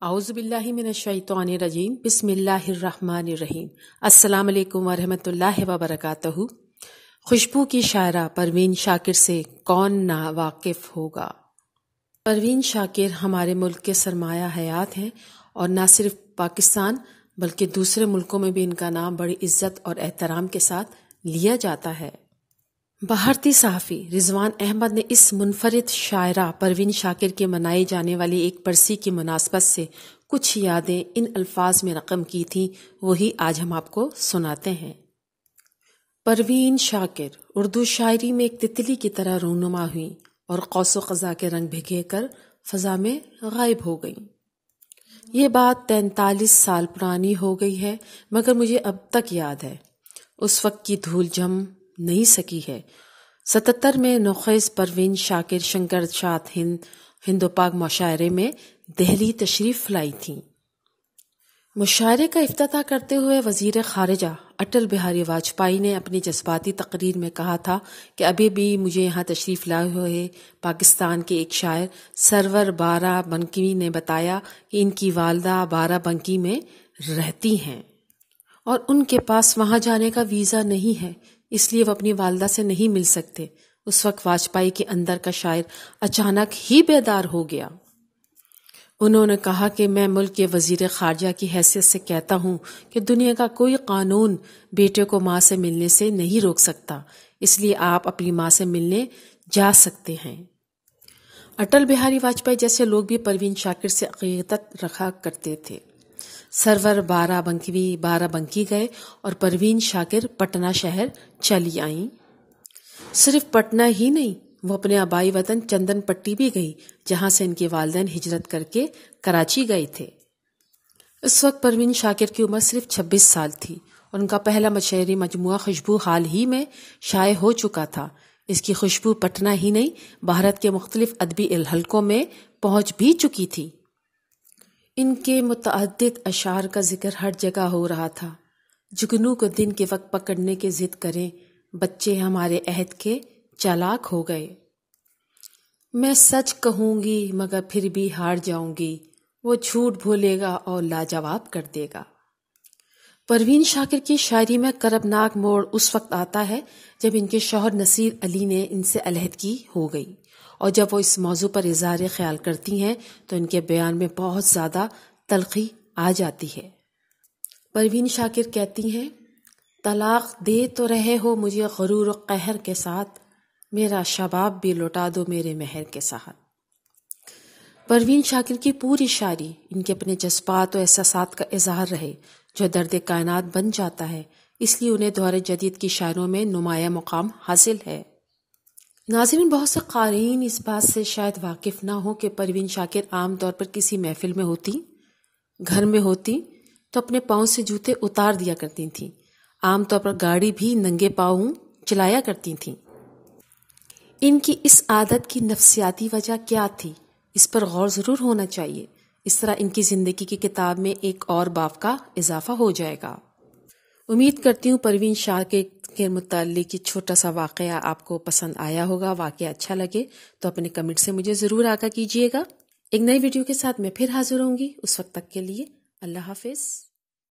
اعوذ باللہ من الشیطان الرجیم بسم اللہ الرحمن الرحیم السلام علیکم ورحمۃ اللہ وبرکاتہ۔ خوشبو کی شاعرہ پروین شاکر سے کون نا واقف ہوگا۔ پروین شاکر ہمارے ملک کے سرمایہ حیات ہیں اور نہ صرف پاکستان بلکہ دوسرے ملکوں میں بھی ان کا نام بڑی عزت اور احترام کے ساتھ لیا جاتا ہے۔ بھارتی صحافی رضوان احمد نے اس منفرد شاعرہ پروین شاکر کے منائی جانے والی ایک برسی کی مناسبت سے کچھ یادیں ان الفاظ میں رقم کی تھیں، وہی آج ہم آپ کو سناتے ہیں۔ پروین شاکر اردو شاعری میں ایک تتلی کی طرح رونما ہوئی اور قوس و قزح کے رنگ بھگے کر فضا میں غائب ہو گئیں۔ یہ بات 43 سال پرانی ہو گئی ہے، مگر مجھے اب تک یاد ہے۔ اس وقت کی دھول جم نہیں سکی ہے۔ 77 میں نوخیز پروین شاکر شنکر شاد ہند و پاک مشاعرے میں دہلی تشریف لائی تھیں۔ مشاعرے کا افتتاح کرتے ہوئے وزیر خارجہ اٹل بہاری واجپئی نے اپنی جذباتی تقریر میں کہا تھا کہ ابھی بھی مجھے یہاں تشریف لائے ہوئے پاکستان کے ایک شاعر سرور بارہ بنکی نے بتایا کہ ان کی والدہ بارہ بنکی میں رہتی ہیں اور ان کے پاس وہاں جانے کا ویزا نہیں ہے، اس لیے وہ اپنی والدہ سے نہیں مل سکتے۔ اس وقت واجپئی کے اندر کا شاعر اچانک ہی بیدار ہو گیا۔ انہوں نے کہا کہ میں ملک کے وزیر خارجہ کی حیثیت سے کہتا ہوں کہ دنیا کا کوئی قانون بیٹے کو ماں سے ملنے سے نہیں روک سکتا، اس لیے آپ اپنی ماں سے ملنے جا سکتے ہیں۔ اٹل بہاری واجپئی جیسے لوگ بھی پروین شاکر سے عقیدت رکھا کرتے تھے۔ سرور بارہ بنکی گئے اور پروین شاکر پٹنہ شہر چلی آئیں۔ صرف پٹنہ ہی نہیں، وہ اپنے آبائی وطن چندن پٹی بھی گئی، جہاں سے ان کے والدین ہجرت کر کے کراچی گئے تھے۔ اس وقت پروین شاکر کی عمر صرف 26 سال تھی اور ان کا پہلا شعری مجموعہ خوشبو حال ہی میں شائع ہو چکا تھا۔ اس کی خوشبو پٹنہ ہی نہیں، بھارت کے مختلف ادبی حلقوں میں پہنچ بھی چکی تھی۔ ان کے متعدد اشعار کا ذکر ہر جگہ ہو رہا تھا۔ جگنو کو دن کے وقت پکڑنے کی ضد کریں، بچے ہمارے عہد کے چالاک ہو گئے۔ میں سچ کہوں گی مگر پھر بھی ہار جاؤں گی، وہ جھوٹ بھولے گا اور لاجواب کر دے گا۔ پروین شاکر کی شاعری میں کربناک موڑ اس وقت آتا ہے جب ان کے شوہر نصیر علی نے ان سے علیحدگی ہو گئی، اور جب وہ اس موضوع پر اظہار خیال کرتی ہیں تو ان کے بیان میں بہت زیادہ تلخی آ جاتی ہے۔ پروین شاکر کہتی ہیں، طلاق دے تو رہے ہو مجھے غرور و قہر کے ساتھ، میرا شباب بھی لوٹا دو میرے مہر کے ساتھ۔ پروین شاکر کی پوری شاعری ان کے اپنے جذبات و احساسات کا اظہار رہے جو درد کائنات بن جاتا ہے، اس لیے انہیں دور جدید کی شاعروں میں نمایاں مقام حاصل ہے۔ ناظرین، بہت سے قارئین اس بات سے شاید واقف نہ ہو کہ پروین شاکر عام طور پر کسی محفل میں ہوتی، گھر میں ہوتی تو اپنے پاؤں سے جوتے اتار دیا کرتی تھیں۔ عام طور پر گاڑی بھی ننگے پاؤں چلایا کرتی تھیں۔ ان کی اس عادت کی نفسیاتی وجہ کیا تھی، اس پر غور ضرور ہونا چاہیے۔ اس طرح ان کی زندگی کی کتاب میں ایک اور باب کا اضافہ ہو جائے گا۔ امید کرتی ہوں پروین شاکر کے متعلق یہ چھوٹا سا واقعہ آپ کو پسند آیا ہوگا۔ واقعہ اچھا لگے تو اپنے کمنٹ سے مجھے ضرور آگاہ کیجیے گا۔ ایک نئی ویڈیو کے ساتھ میں پھر حاضر ہوں گی، اس وقت تک کے لیے اللہ حافظ۔